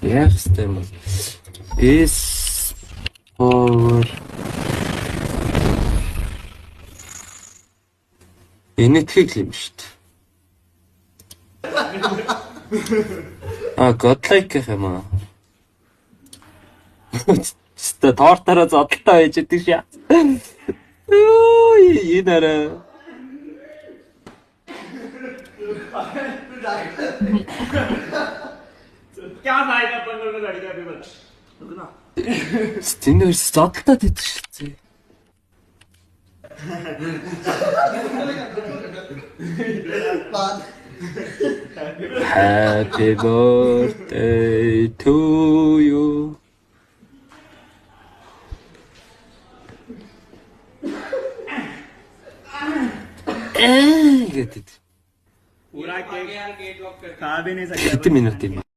Яах ёстой юм бол S power энэ тхийг юм шүү дээ. Godlike гэх юм аа. Тэ тортараа зодолтой байж идэг шээ. Энэ арай. क्या फायदा पंद्रह का लड़का भी बता रुकना Стенэр зодолтой идэг шээ. Happy birthday to you. पूरा केक खा भी नहीं सकता। कितने मिनट